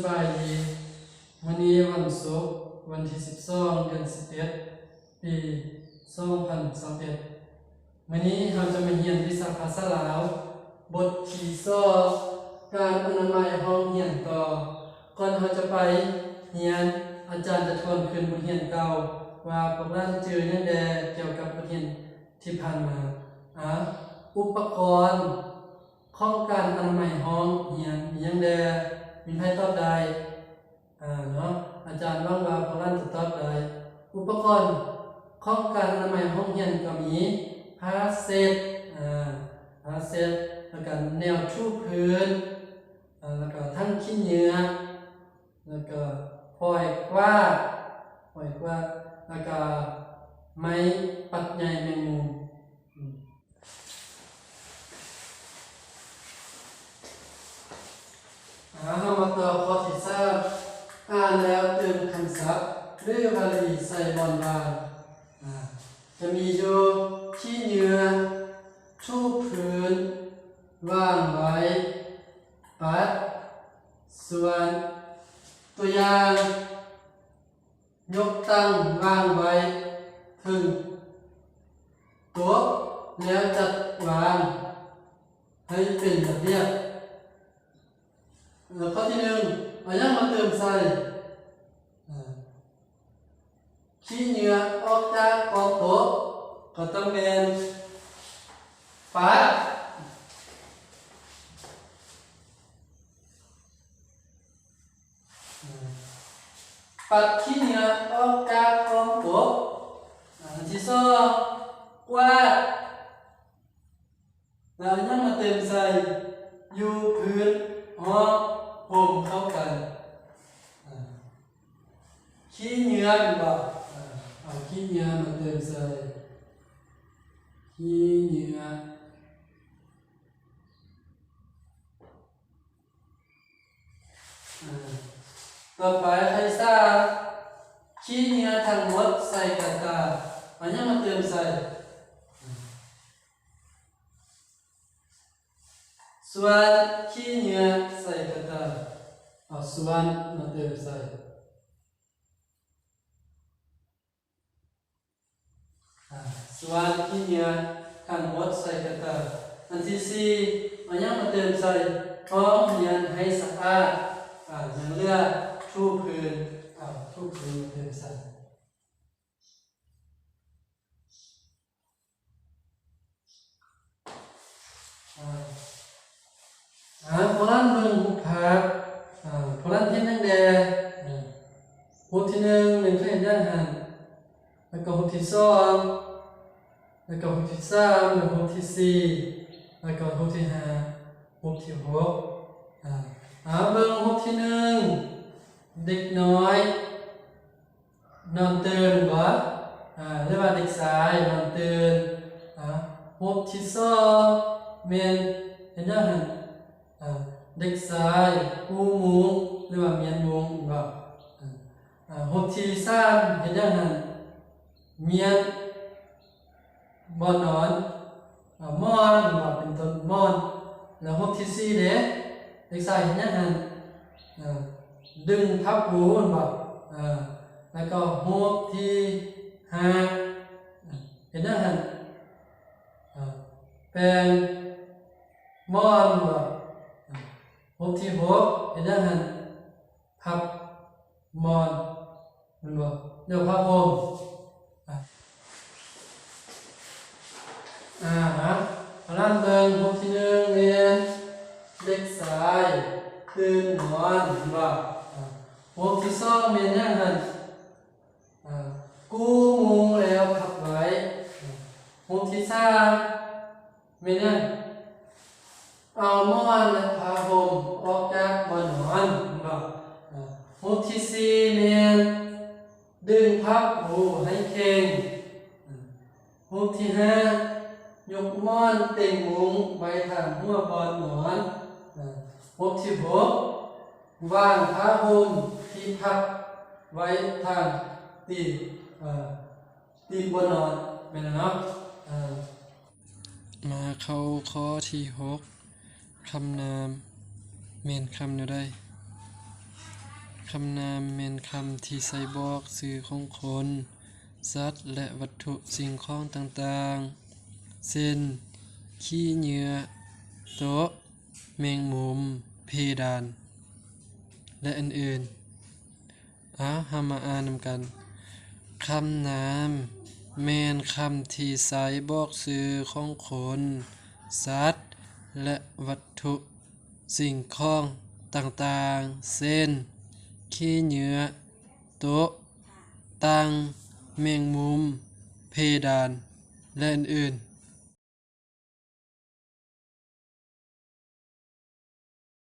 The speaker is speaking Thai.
บายดีวันนี้วันศุกร์วันที่12 เดือน 11 ปี2021วันนี้เราจะมาเรียนวิชาภาษาลาวบทที่2การอนามัยห้องเรียนต่อก่อนเราจะไปเรียนอาจารย์จะทวนคืนบทเรียนเก่าว่าพวกเราเจออย่างใดเกี่ยวกับบทเรียนที่ผ่านมาอุปกรณ์ของการอนามัยห้องเรียนมีอย่างใดมีใครตอบได้เนาะอาจารย์ว่างว่าพวกเราจะตอบได้อุปกรณ์ของการอนามัยห้องเรียนก็มีผ้าเช็ดผ้าเช็ดแล้วก็แนวชูพื้นแล้วก็ทั้งขี้เหงื่อแล้วก็ปล่อยกวาดแล้วก็ไม้ปัดใหญ่แมงมุมเรามาต่อข้อที่3อ่านแล้วเติมคำศัพท์หรือวลีใส่บอนบานจะมีอยู่ขี้เหงื่อชูพื้นว่างไว้ปัดส่วนตัวอย่างยกตั้งว่างไว้ถึงโต๊ะแล้วจัดวางให้เป็นระเบียบข้อที่1เอายังมาเติมใส่ขี้เหงื่อออกจากกองโต๊ะก็ต้องเป็นปัดขี้เหงื่อออกจากกองโต๊ะที่2กวาดแล้วยังมาเติมใส่อยู่พื้นห้องห่มเข้ากันขี้เหงื่อเป็นบ่เอาขี้เหงื่อมาเติมใส่ขี้เหงื่อต่อไปใครทราบขี้เหงื่อทั้งหมดใส่กระดาษมันยังมาเติมใส่ส่วนขี้เหงื่อใส่กระดาษเอาส่วนมาเติมใส่ส่วนขี้เหงื่อทั้งหมดใส่กระดาษอันที่4มันยังมาเติมใส่ห้องเรียนให้สะอาดยังเหลือชูพื้นชูพื้นมาเติมใส่โบราณเมืองหุบผาโบราณเทียนยังแดหุบที่1เป็นเคยเห็นย่างหันแล้วก็หุบที่2แล้วก็หุบที่3แล้วหุบที่4แล้วก็หุบที่5หุบที่6เบิ่งหุบที่1เด็กน้อยนอนตื่นบ่เรียกว่าเด็กชายนอนตื่นหุบที่2เป็นเห็นย่างหันเด็กชายผู้มุงหรือว่าเมียนมุงบ่หุบที่3เห็นอย่างนั้นเมียนบ่นอนมอนบ่เป็นต้นมอนแล้วหุบที่4เด็กชายเห็นอย่างนั้นดึงทับหูบ่แล้วก็หุบที่5เห็นอย่างนั้นเป็นมอนบ่หุบที่6เห็นอย่างนั้นพับมอนมันบ่เดี๋ยวพับห่มร้านเบิ่งหุบที่1เรียนเด็กชายตื่นนอนบ่หุบที่2เป็นอย่างนั้นกู้มุงแล้วพับไว้หุบที่3เป็นอย่างเอามอนและผ้าห่มออกจากบ่อนอนหุบที่4เมียนดึงพับหูให้เข่งหุบที่5ยกมอนเต็งมุงไว้ทางหัวบ่อนนอนหุบที่6วางผ้าห่มที่พับไว้ทางตีนบ่อนนอนเป็นเนาะมาเข้าข้อที่6คำนามเมนคำอยู่ได้ คำนามแม่นคำที่ใส่บอกชื่อของคน สัตว์และวัตถุสิ่งของต่างๆเช่นขี้เหยื่อโต๊ะแมงมุมเพดานและอื่นๆเฮามาอ่านนำกันคำนามแม่นคำที่ใส่บอกชื่อของคน สัตว์และวัตถุสิ่งของต่างๆเช่นขี้เหยื่อโต๊ะตั้งแมงมุมเพดานและอื่นๆ